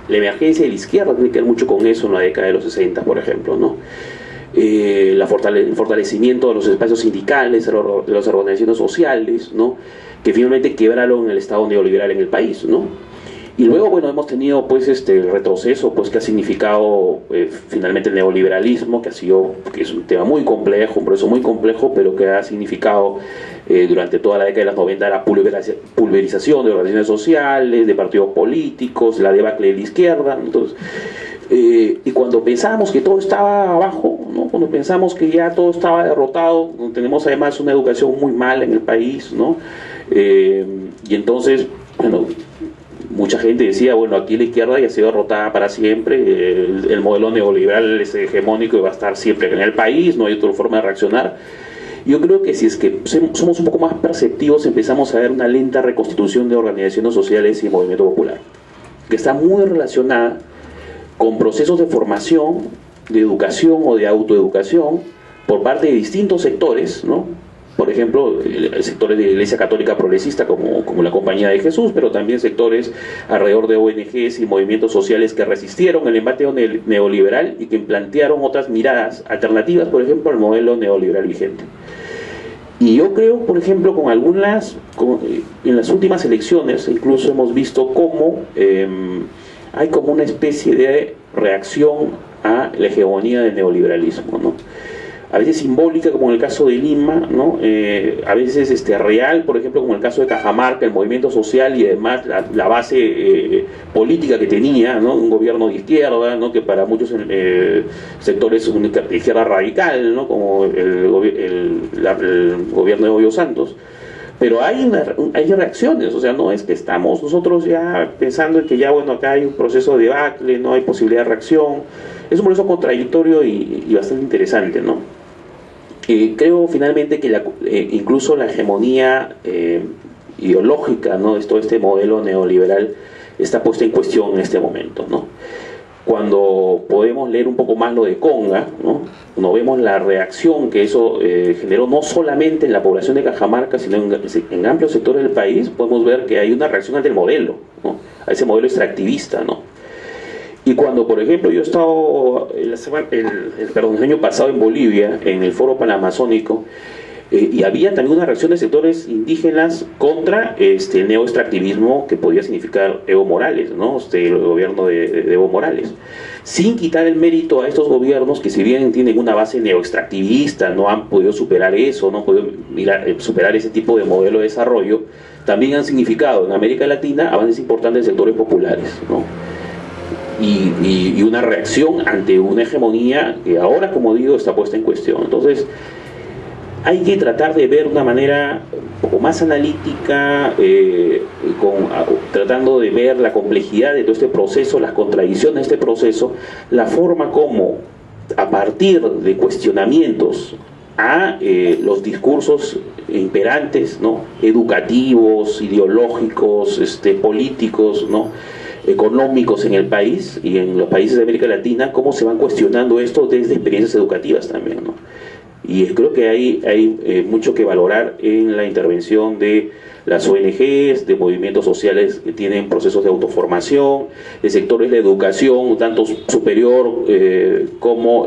la emergencia de la izquierda tiene que ver mucho con eso en la década de los 60, por ejemplo, ¿no? El fortalecimiento de los espacios sindicales, de las organizaciones sociales, ¿no? Que finalmente quebraron el Estado neoliberal en el país, ¿no? Y luego, bueno, hemos tenido pues el retroceso pues que ha significado finalmente el neoliberalismo, que es un tema muy complejo, un proceso muy complejo, pero que ha significado durante toda la década de los 90 la pulverización de organizaciones sociales, de partidos políticos, la debacle de la izquierda. Entonces, y cuando pensábamos que todo estaba abajo, ¿no? Cuando pensamos que ya todo estaba derrotado, tenemos además una educación muy mala en el país, ¿no? Y entonces, bueno, mucha gente decía, bueno, aquí la izquierda ya ha sido derrotada para siempre, el modelo neoliberal es hegemónico y va a estar siempre en el país, no hay otra forma de reaccionar. Yo creo que si es que somos un poco más perceptivos, empezamos a ver una lenta reconstitución de organizaciones sociales y movimiento popular, que está muy relacionada con procesos de formación, de educación o de autoeducación por parte de distintos sectores, ¿no? Por ejemplo, sectores de la Iglesia Católica Progresista como la Compañía de Jesús, pero también sectores alrededor de ONGs y movimientos sociales que resistieron el embate neoliberal y que plantearon otras miradas alternativas, por ejemplo, al modelo neoliberal vigente. Y yo creo, por ejemplo, en las últimas elecciones incluso hemos visto cómo hay como una especie de reacción a la hegemonía del neoliberalismo, ¿no? A veces simbólica, como en el caso de Lima, ¿no? A veces real, por ejemplo, como en el caso de Cajamarca, el movimiento social y además la base política que tenía, ¿no? Un gobierno de izquierda, ¿no? Que para muchos sectores de izquierda radical, ¿no? Como el gobierno de Hoyo Santos. Pero hay reacciones, o sea, no es que estamos nosotros ya pensando en que ya, bueno, acá hay un proceso de debacle, no hay posibilidad de reacción. Es un proceso contradictorio y bastante interesante, ¿no? Creo finalmente que incluso la hegemonía ideológica, ¿no? De todo este modelo neoliberal está puesta en cuestión en este momento, ¿no? Cuando podemos leer un poco más lo de Conga, ¿no? Cuando vemos la reacción que eso generó no solamente en la población de Cajamarca, sino en amplios sectores del país, podemos ver que hay una reacción ante el modelo, ¿no? A ese modelo extractivista, ¿no? Y cuando, por ejemplo, yo he estado el año pasado en Bolivia, en el Foro Panamazónico, y había también una reacción de sectores indígenas contra el neoextractivismo que podía significar Evo Morales, ¿no? El gobierno de Evo Morales. Sin quitar el mérito a estos gobiernos que, si bien tienen una base neoextractivista, no han podido superar eso, no han podido superar ese tipo de modelo de desarrollo, también han significado en América Latina avances importantes en sectores populares, ¿no? Y una reacción ante una hegemonía que ahora, como digo, está puesta en cuestión. Entonces, hay que tratar de ver de una manera un poco más analítica, tratando de ver la complejidad de todo este proceso, las contradicciones de este proceso, la forma como, a partir de cuestionamientos a los discursos imperantes, ¿no? Educativos, ideológicos, políticos, ¿no? Económicos en el país y en los países de América Latina, cómo se van cuestionando esto desde experiencias educativas también, ¿no? Y creo que hay mucho que valorar en la intervención de las ONGs, de movimientos sociales que tienen procesos de autoformación, de sectores de educación, tanto superior como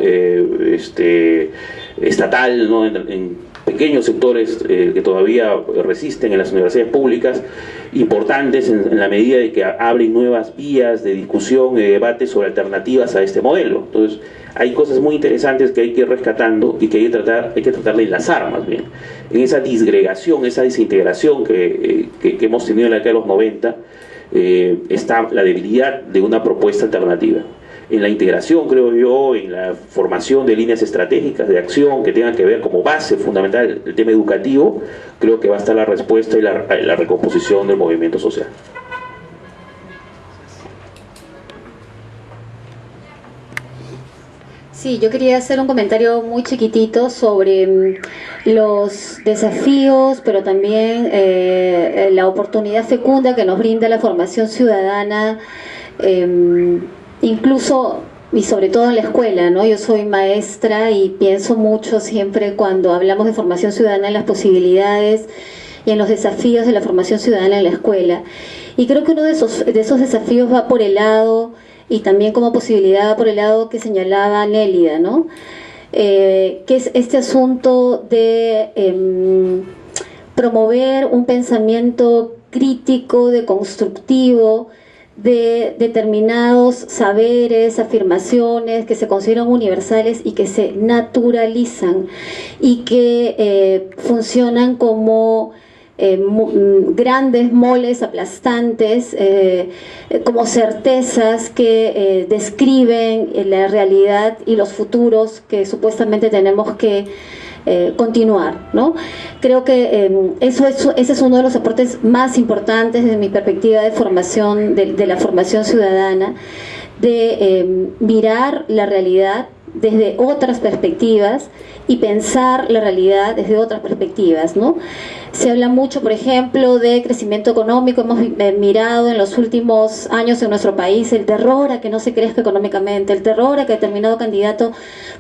estatal, ¿no? En pequeños sectores que todavía resisten en las universidades públicas, importantes en la medida de que abren nuevas vías de discusión y de debate sobre alternativas a este modelo. Entonces, hay cosas muy interesantes que hay que ir rescatando y que hay que tratar de enlazar más bien. En esa disgregación, esa desintegración que hemos tenido en la década de los 90, está la debilidad de una propuesta alternativa. En la integración, creo yo, en la formación de líneas estratégicas de acción que tengan que ver como base fundamental el tema educativo, creo que va a estar la respuesta y la recomposición del movimiento social. Sí, yo quería hacer un comentario muy chiquitito sobre los desafíos, pero también la oportunidad fecunda que nos brinda la formación ciudadana, incluso y sobre todo en la escuela, ¿no? Yo soy maestra y pienso mucho siempre cuando hablamos de formación ciudadana en las posibilidades y en los desafíos de la formación ciudadana en la escuela. Y creo que uno de esos desafíos va por el lado, y también como posibilidad va por el lado que señalaba Nélida, ¿no? Que es este asunto de promover un pensamiento crítico, constructivo, de determinados saberes, afirmaciones que se consideran universales y que se naturalizan y que funcionan como grandes moles aplastantes, como certezas que describen la realidad y los futuros que supuestamente tenemos que continuar, ¿no? Creo que ese es uno de los aportes más importantes desde mi perspectiva de formación, de la formación ciudadana, de mirar la realidad desde otras perspectivas y pensar la realidad desde otras perspectivas, ¿no? Se habla mucho, por ejemplo, de crecimiento económico. Hemos mirado en los últimos años en nuestro país el terror a que no se crezca económicamente, el terror a que determinado candidato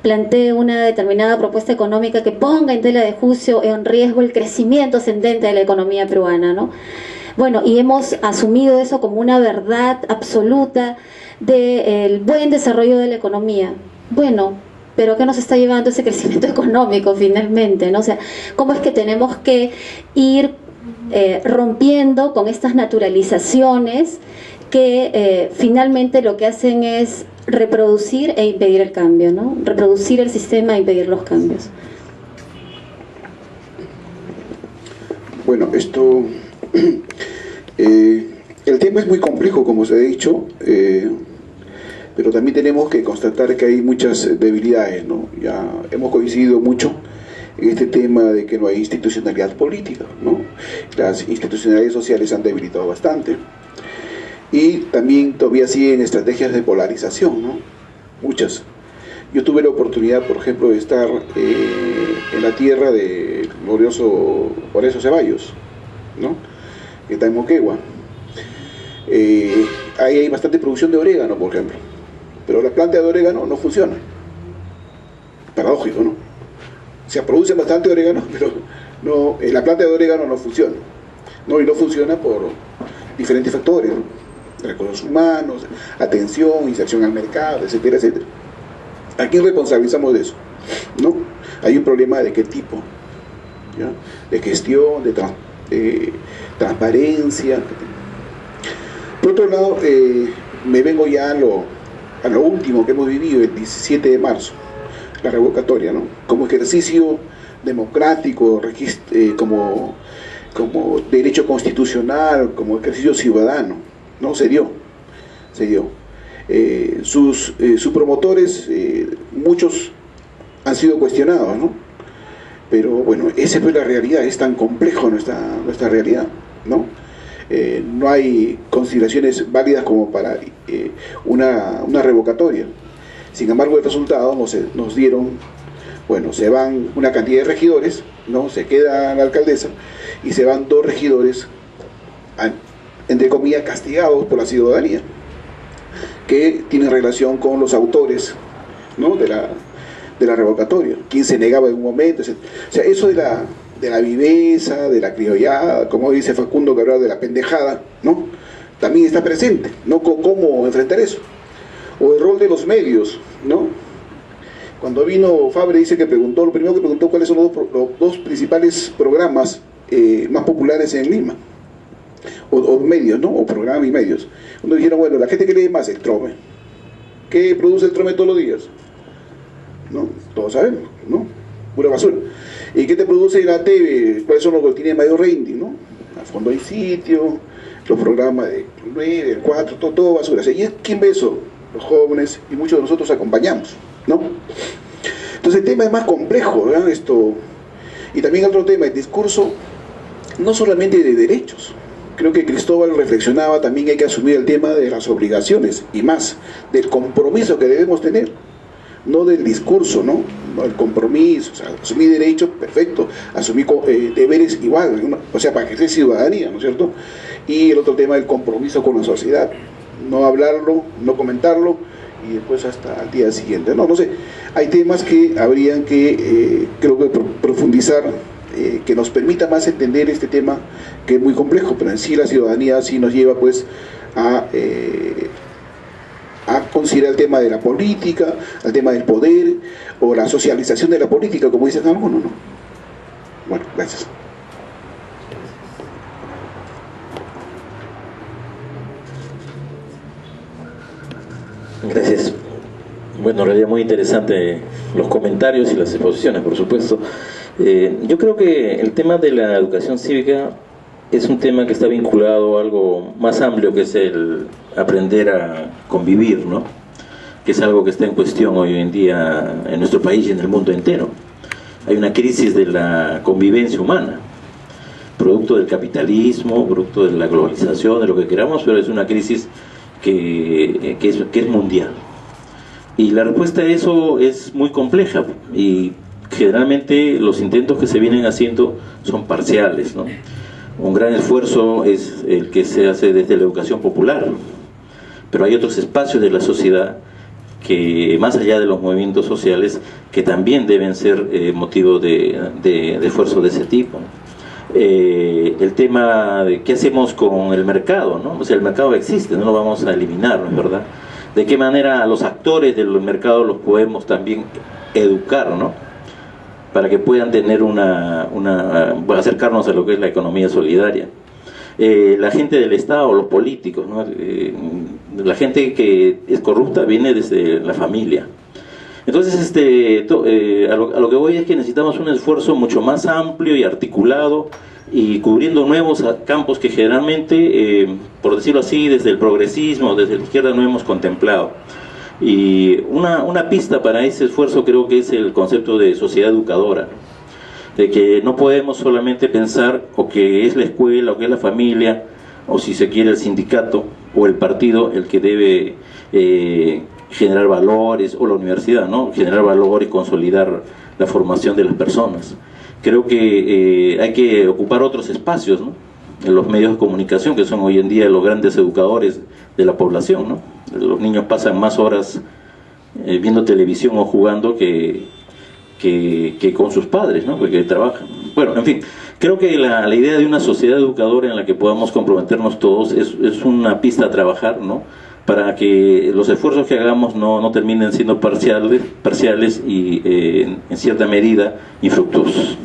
plantee una determinada propuesta económica que ponga en tela de juicio, en riesgo el crecimiento ascendente de la economía peruana, ¿no? Bueno, y hemos asumido eso como una verdad absoluta del buen desarrollo de la economía. Bueno, pero ¿qué nos está llevando ese crecimiento económico finalmente, ¿no? O sea, ¿cómo es que tenemos que ir rompiendo con estas naturalizaciones que finalmente lo que hacen es reproducir e impedir el cambio, ¿no? Reproducir el sistema e impedir los cambios. Bueno, esto... el tema es muy complejo, como se ha dicho, pero también tenemos que constatar que hay muchas debilidades, ¿no? Ya hemos coincidido mucho en este tema de que no hay institucionalidad política, ¿no? Las institucionalidades sociales se han debilitado bastante y también todavía siguen estrategias de polarización, ¿no? Muchas. Yo tuve la oportunidad, por ejemplo, de estar en la tierra de glorioso Horacio Ceballos, ¿no? Que está en Moquegua. Ahí hay bastante producción de orégano, por ejemplo, pero la planta de orégano no funciona. Paradójico, ¿no? O sea, produce bastante orégano, pero no, la planta de orégano no funciona, ¿no? Y no funciona por diferentes factores, ¿no? Recursos humanos, atención, inserción al mercado, etcétera, etcétera. ¿A quién responsabilizamos de eso? ¿No? Hay un problema de qué tipo, ¿ya? De gestión, de transparencia. Por otro lado, me vengo ya a lo último que hemos vivido el 17 de marzo, la revocatoria, ¿no? Como ejercicio democrático, como derecho constitucional, como ejercicio ciudadano, ¿no? Se dio. Sus promotores, muchos han sido cuestionados, ¿no? Pero bueno, esa fue la realidad. Es tan complejo nuestra realidad, ¿no? No hay consideraciones válidas como para una revocatoria. Sin embargo, el resultado nos dieron, bueno, se van una cantidad de regidores, ¿no? Se queda la alcaldesa y se van 2 regidores, entre comillas, castigados por la ciudadanía, que tienen relación con los autores, ¿no? de la revocatoria, quien se negaba en un momento, etc. O sea, eso de la viveza, de la criollada, como dice Facundo, que hablaba de la pendejada, ¿no? También está presente, ¿no? ¿Cómo enfrentar eso? O el rol de los medios, ¿no? Cuando vino Fabre, dice que lo primero que preguntó cuáles son los 2 principales programas más populares en Lima, o medios, ¿no? O programas y medios. Uno dijeron, bueno, la gente que lee más, el Trome. ¿Qué produce el Trome todos los días? ¿No? Todos sabemos, ¿no? Pura basura. ¿Y qué te produce la TV? ¿Cuáles son los que tienen mayor rating, no? A fondo hay sitio, los programas de 9, el 4, todo basura. O sea, ¿y quién ve eso? Los jóvenes, y muchos de nosotros acompañamos, ¿no? Entonces el tema es más complejo, ¿verdad? Y también otro tema, el discurso, no solamente de derechos. Creo que Cristóbal reflexionaba también que hay que asumir el tema de las obligaciones y más, del compromiso que debemos tener, no del discurso, ¿no? El compromiso, o sea, asumir derechos, perfecto, asumir deberes igual, o sea, para que sea ciudadanía, ¿no es cierto? Y el otro tema del compromiso con la sociedad, no hablarlo, no comentarlo y después hasta el día siguiente. No sé, hay temas que habrían que, creo que profundizar que nos permita más entender este tema, que es muy complejo, pero en sí la ciudadanía sí nos lleva pues a considerar el tema de la política, el tema del poder o la socialización de la política, como dicen algunos, ¿no? Bueno, gracias. Gracias. Bueno, en realidad muy interesante los comentarios y las exposiciones, por supuesto. Yo creo que el tema de la educación cívica es un tema que está vinculado a algo más amplio, que es el aprender a convivir, ¿no? Que es algo que está en cuestión hoy en día en nuestro país y en el mundo entero. Hay una crisis de la convivencia humana, producto del capitalismo, producto de la globalización, de lo que queramos, pero es una crisis que es mundial. Y la respuesta a eso es muy compleja, y generalmente los intentos que se vienen haciendo son parciales, ¿no? Un gran esfuerzo es el que se hace desde la educación popular, pero hay otros espacios de la sociedad que, más allá de los movimientos sociales, que también deben ser motivo de esfuerzo de ese tipo. El tema de qué hacemos con el mercado, ¿no? O sea, el mercado existe, no lo vamos a eliminar, ¿no es verdad? De qué manera a los actores del mercado los podemos también educar, ¿no? Para que puedan tener acercarnos a lo que es la economía solidaria. La gente del Estado, los políticos, ¿no? La gente que es corrupta viene desde la familia. Entonces, a lo que voy es que necesitamos un esfuerzo mucho más amplio y articulado, y cubriendo nuevos campos que generalmente, por decirlo así, desde el progresismo, desde la izquierda no hemos contemplado. Y una pista para ese esfuerzo creo que es el concepto de sociedad educadora, de que no podemos solamente pensar o que es la escuela o que es la familia, o si se quiere el sindicato o el partido el que debe generar valores, o la universidad, ¿no? Generar valor y consolidar la formación de las personas. Creo que hay que ocupar otros espacios, ¿no? En los medios de comunicación, que son hoy en día los grandes educadores de la población, ¿no? Los niños pasan más horas viendo televisión o jugando que con sus padres, ¿no? Porque trabajan. Bueno, en fin, creo que la idea de una sociedad educadora en la que podamos comprometernos todos es una pista a trabajar, ¿no? Para que los esfuerzos que hagamos no terminen siendo parciales y en cierta medida infructuosos.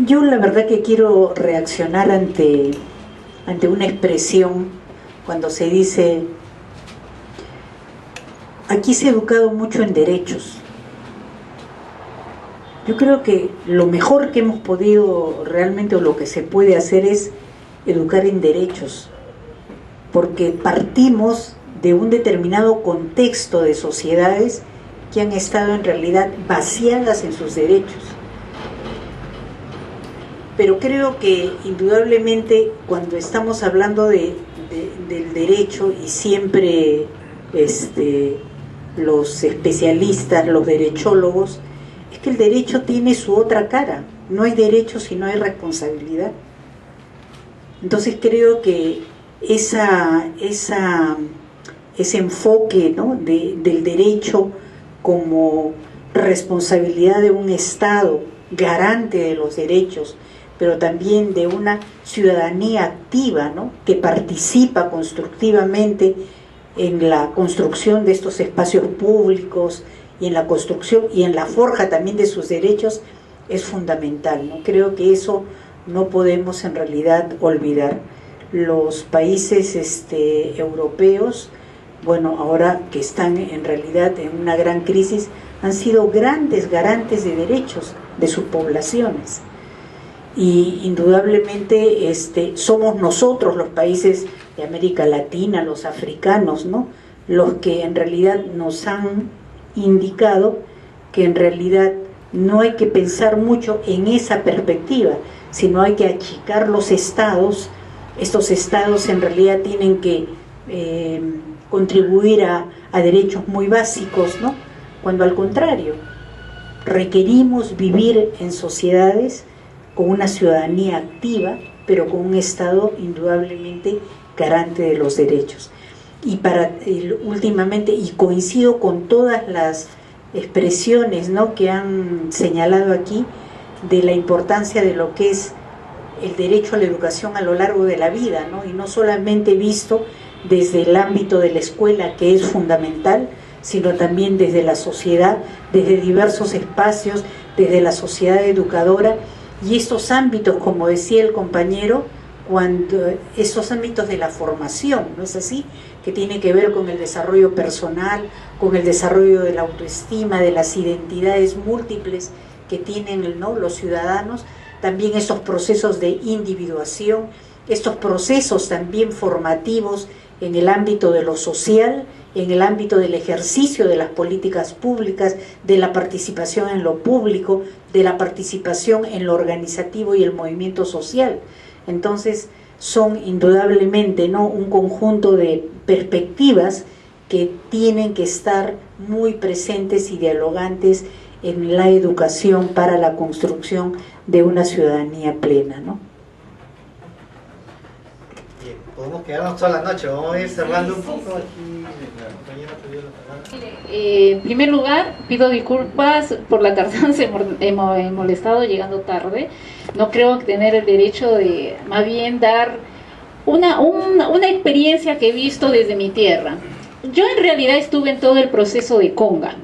Yo la verdad que quiero reaccionar ante una expresión cuando se dice: aquí se ha educado mucho en derechos. Yo creo que lo mejor que hemos podido realmente, o lo que se puede hacer, es educar en derechos, porque partimos de un determinado contexto de sociedades que han estado en realidad vaciadas en sus derechos. Pero creo que indudablemente cuando estamos hablando del derecho, y siempre los especialistas, los derechólogos, es que el derecho tiene su otra cara. No hay derecho si no hay responsabilidad. Entonces creo que ese enfoque, ¿no? del derecho como responsabilidad de un Estado garante de los derechos, pero también de una ciudadanía activa, ¿no? que participa constructivamente en la construcción de estos espacios públicos y en la construcción y en la forja también de sus derechos, es fundamental, ¿no? Creo que eso no podemos en realidad olvidar. Los países europeos, bueno, ahora que están en realidad en una gran crisis, han sido grandes garantes de derechos de sus poblaciones. Y indudablemente somos nosotros, los países de América Latina, los africanos, ¿no? los que en realidad nos han indicado que en realidad no hay que pensar mucho en esa perspectiva, sino hay que achicar los estados. Estos estados en realidad tienen que contribuir a derechos muy básicos, ¿no? Cuando al contrario, requerimos vivir en sociedades con una ciudadanía activa, pero con un Estado indudablemente garante de los derechos. Y últimamente, y coincido con todas las expresiones, ¿no?, que han señalado aquí de la importancia de lo que es el derecho a la educación a lo largo de la vida, ¿no?, y no solamente visto desde el ámbito de la escuela, que es fundamental, sino también desde la sociedad, desde diversos espacios, desde la sociedad educadora, y estos ámbitos, como decía el compañero, esos ámbitos de la formación, ¿no es así?, que tiene que ver con el desarrollo personal, con el desarrollo de la autoestima, de las identidades múltiples que tienen, ¿no?, los ciudadanos, también estos procesos de individuación, estos procesos también formativos en el ámbito de lo social, en el ámbito del ejercicio de las políticas públicas, de la participación en lo público, de la participación en lo organizativo y el movimiento social. Entonces, son indudablemente, ¿no?, un conjunto de perspectivas que tienen que estar muy presentes y dialogantes en la educación para la construcción de una ciudadanía plena, ¿no? Bien, podemos quedarnos toda la noche, vamos a ir cerrando un poco aquí. En primer lugar, pido disculpas por la tardanza, he molestado llegando tarde. No creo tener el derecho de, más bien, dar una experiencia que he visto desde mi tierra. Yo en realidad estuve en todo el proceso de Conga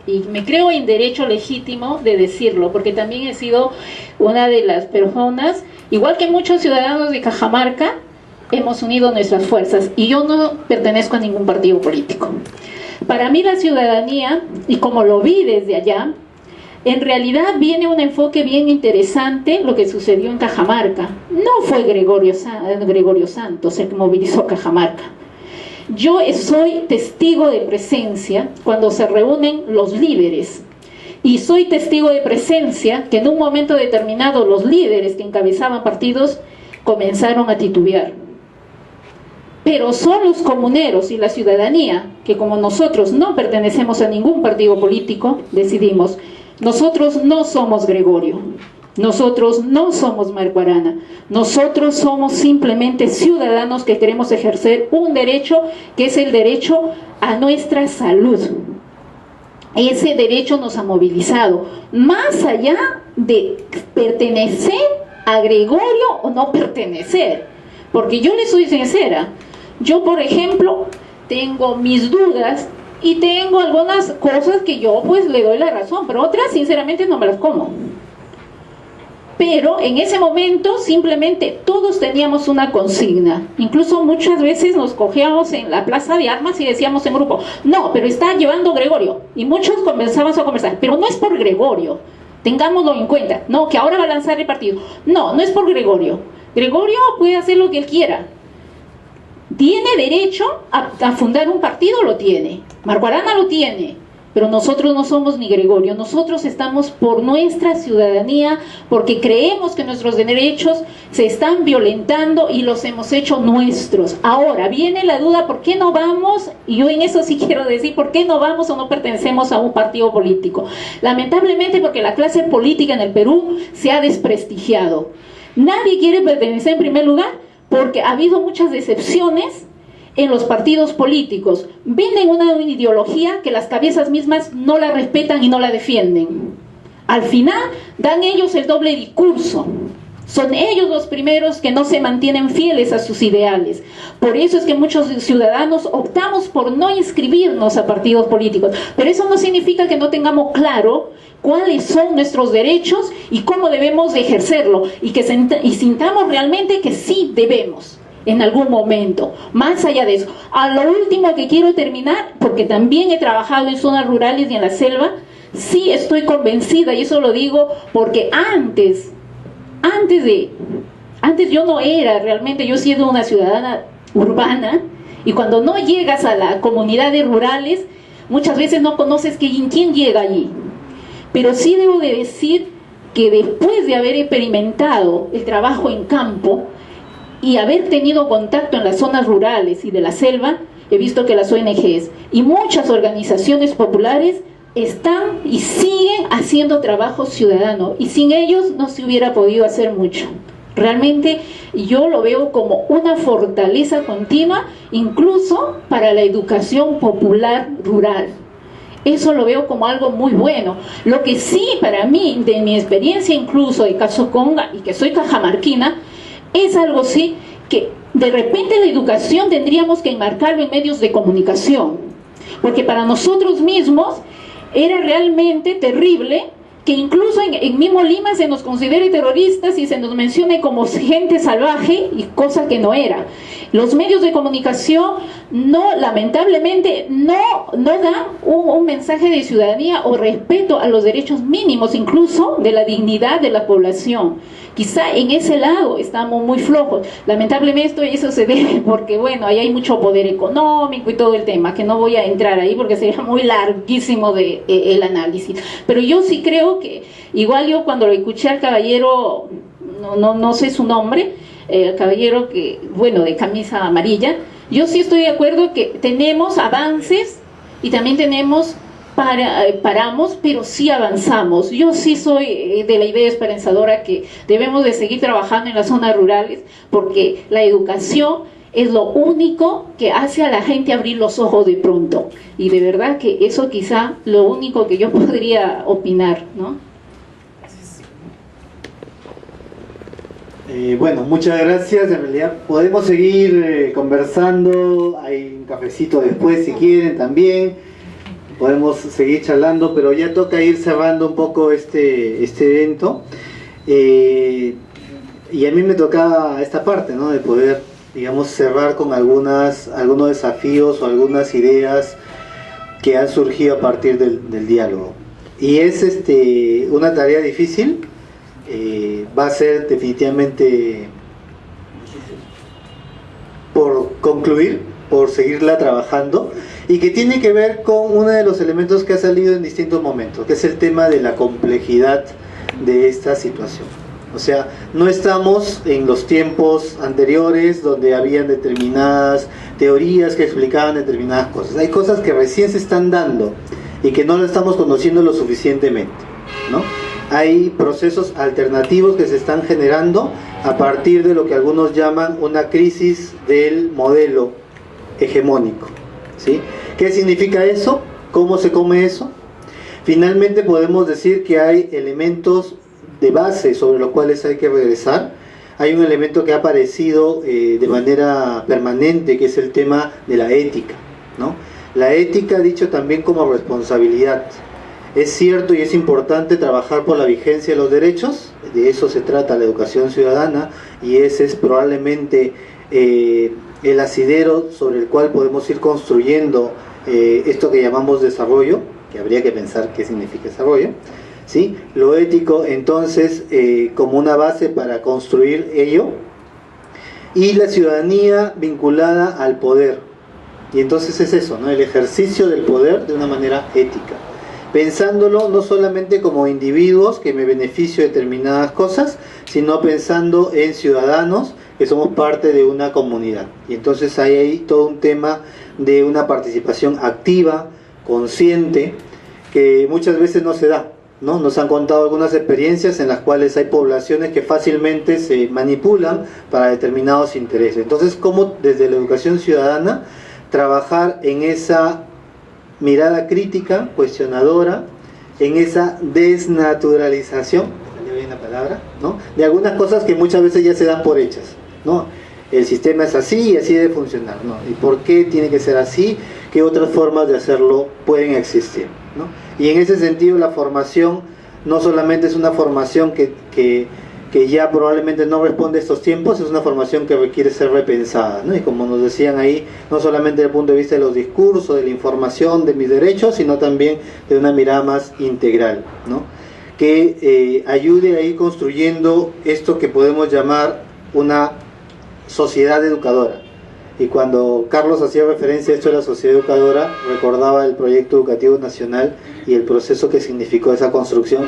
y me creo en derecho legítimo de decirlo, porque también he sido una de las personas, igual que muchos ciudadanos de Cajamarca, hemos unido nuestras fuerzas y yo no pertenezco a ningún partido político. Para mí la ciudadanía, y como lo vi desde allá, en realidad viene un enfoque bien interesante lo que sucedió en Cajamarca. No fue Gregorio Santos el que movilizó Cajamarca. Yo soy testigo de presencia cuando se reúnen los líderes. Y soy testigo de presencia que en un momento determinado los líderes que encabezaban partidos comenzaron a titubear. Pero son los comuneros y la ciudadanía que, como nosotros no pertenecemos a ningún partido político, decidimos: nosotros no somos Gregorio, nosotros no somos Marco Arana, nosotros somos simplemente ciudadanos que queremos ejercer un derecho que es el derecho a nuestra salud. Ese derecho nos ha movilizado, más allá de pertenecer a Gregorio o no pertenecer, porque yo le soy sincera. Yo, por ejemplo, tengo mis dudas y tengo algunas cosas que yo pues le doy la razón, pero otras sinceramente no me las como. Pero en ese momento simplemente todos teníamos una consigna. Incluso muchas veces nos cogíamos en la plaza de armas y decíamos en grupo: no, pero está llevando Gregorio. Y muchos comenzábamos a conversar: pero no es por Gregorio, tengámoslo en cuenta. No, que ahora va a lanzar el partido. No, no es por Gregorio. Gregorio puede hacer lo que él quiera. ¿Tiene derecho a fundar un partido? Lo tiene. Marco Arana lo tiene. Pero nosotros no somos ni Gregorio. Nosotros estamos por nuestra ciudadanía, porque creemos que nuestros derechos se están violentando y los hemos hecho nuestros. Ahora viene la duda: ¿por qué no vamos? Y yo en eso sí quiero decir: ¿por qué no vamos o no pertenecemos a un partido político? Lamentablemente porque la clase política en el Perú se ha desprestigiado. Nadie quiere pertenecer en primer lugar porque ha habido muchas decepciones en los partidos políticos. Venden una ideología que las cabezas mismas no la respetan y no la defienden. Al final dan ellos el doble discurso. Son ellos los primeros que no se mantienen fieles a sus ideales. Por eso es que muchos ciudadanos optamos por no inscribirnos a partidos políticos. Pero eso no significa que no tengamos claro cuáles son nuestros derechos y cómo debemos de ejercerlo, y que sintamos realmente que sí debemos en algún momento. Más allá de eso, a lo último que quiero terminar, porque también he trabajado en zonas rurales y en la selva, sí estoy convencida, y eso lo digo porque antes yo no era realmente, yo he sido una ciudadana urbana, y cuando no llegas a las comunidades rurales, muchas veces no conoces quién llega allí. Pero sí debo de decir que después de haber experimentado el trabajo en campo y haber tenido contacto en las zonas rurales y de la selva, he visto que las ONGs y muchas organizaciones populares están y siguen haciendo trabajo ciudadano, y sin ellos no se hubiera podido hacer mucho. Realmente yo lo veo como una fortaleza continua, incluso para la educación popular rural. eso lo veo como algo muy bueno. Lo que sí, para mí, de mi experiencia incluso de Caso Conga, y que soy cajamarquina, es algo sí que de repente la educación tendríamos que enmarcarlo en medios de comunicación, porque para nosotros mismos era realmente terrible que incluso en mismo Lima se nos considere terroristas y se nos mencione como gente salvaje, y cosa que no era. Los medios de comunicación lamentablemente no dan un mensaje de ciudadanía o respeto a los derechos mínimos, incluso de la dignidad de la población. Quizá en ese lado estamos muy flojos. Lamentablemente eso se debe porque, bueno, ahí hay mucho poder económico y todo el tema, que no voy a entrar ahí porque sería muy larguísimo el análisis. Pero yo sí creo que, igual yo cuando lo escuché al caballero, no sé su nombre, el caballero que, bueno, de camisa amarilla, yo sí estoy de acuerdo que tenemos avances y también tenemos paramos, pero sí avanzamos. Yo sí soy de la idea esperanzadora que debemos de seguir trabajando en las zonas rurales, porque la educación es lo único que hace a la gente abrir los ojos de pronto, y de verdad que eso quizá lo único que yo podría opinar, ¿no? Bueno, muchas gracias. En realidad podemos seguir conversando, hay un cafecito después si quieren también. Podemos seguir charlando, pero ya toca ir cerrando un poco este evento. Y a mí me tocaba esta parte, ¿no? De poder, digamos, cerrar con algunos desafíos o algunas ideas que han surgido a partir del diálogo. Y es una tarea difícil, va a ser definitivamente por concluir, por seguirla trabajando, y que tiene que ver con uno de los elementos que ha salido en distintos momentos, que es el tema de la complejidad de esta situación. O sea, no estamos en los tiempos anteriores donde habían determinadas teorías que explicaban determinadas cosas. Hay cosas que recién se están dando y que no lo estamos conociendo lo suficientemente, ¿no? Hay procesos alternativos que se están generando a partir de lo que algunos llaman una crisis del modelo hegemónico, ¿sí? ¿Qué significa eso? ¿Cómo se come eso? Finalmente podemos decir que hay elementos de base sobre los cuales hay que regresar. Hay un elemento que ha aparecido de manera permanente, que es el tema de la ética, ¿no? La ética, dicho también como responsabilidad. Es cierto y es importante trabajar por la vigencia de los derechos, de eso se trata la educación ciudadana, y ese es probablemente el asidero sobre el cual podemos ir construyendo esto que llamamos desarrollo, que habría que pensar qué significa desarrollo, ¿sí? Lo ético, entonces, como una base para construir ello, y la ciudadanía vinculada al poder. Y entonces es eso, ¿no? El ejercicio del poder de una manera ética, pensándolo no solamente como individuos que me beneficio de determinadas cosas, sino pensando en ciudadanos que somos parte de una comunidad. Y entonces hay ahí todo un tema de una participación activa, consciente, que muchas veces no se da, ¿no? Nos han contado algunas experiencias en las cuales hay poblaciones que fácilmente se manipulan para determinados intereses. Entonces, ¿cómo desde la educación ciudadana trabajar en esa mirada crítica, cuestionadora, en esa desnaturalización, ¿salió bien la palabra?, ¿no?, de algunas cosas que muchas veces ya se dan por hechas, ¿no? El sistema es así y así debe funcionar, ¿no? ¿Y por qué tiene que ser así? ¿Qué otras formas de hacerlo pueden existir?, ¿no? Y en ese sentido la formación no solamente es una formación que ya probablemente no responde a estos tiempos, es una formación que requiere ser repensada, ¿no? Y como nos decían ahí, no solamente desde el punto de vista de los discursos, de la información, de mis derechos, sino también de una mirada más integral, ¿no? Que ayude a ir construyendo esto que podemos llamar una sociedad educadora. Y cuando Carlos hacía referencia a esto de la sociedad educadora, recordaba el proyecto educativo nacional y el proceso que significó esa construcción.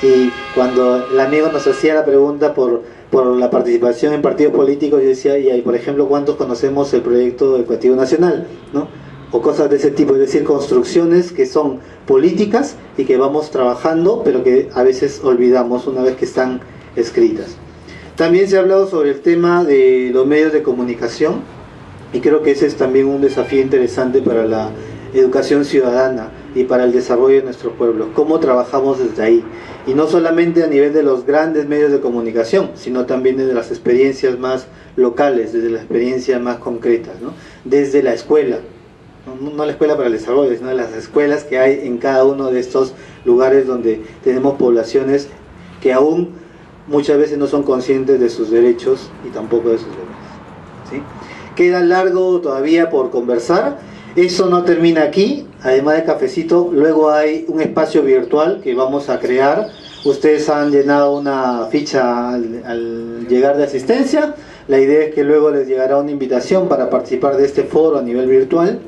Y cuando el amigo nos hacía la pregunta por la participación en partidos políticos, yo decía, y por ejemplo, ¿cuántos conocemos el proyecto educativo nacional?, ¿no? O cosas de ese tipo, es decir, construcciones que son políticas y que vamos trabajando, pero que a veces olvidamos una vez que están escritas. También se ha hablado sobre el tema de los medios de comunicación, y creo que ese es también un desafío interesante para la educación ciudadana y para el desarrollo de nuestro pueblo. ¿Cómo trabajamos desde ahí? Y no solamente a nivel de los grandes medios de comunicación, sino también desde las experiencias más locales, desde las experiencias más concretas, ¿no? Desde la escuela, no la escuela para el desarrollo, sino las escuelas que hay en cada uno de estos lugares donde tenemos poblaciones que aún muchas veces no son conscientes de sus derechos y tampoco de sus deberes, ¿sí? Queda largo todavía por conversar. Eso no termina aquí. Además de cafecito, luego hay un espacio virtual que vamos a crear. Ustedes han llenado una ficha al llegar de asistencia. La idea es que luego les llegará una invitación para participar de este foro a nivel virtual.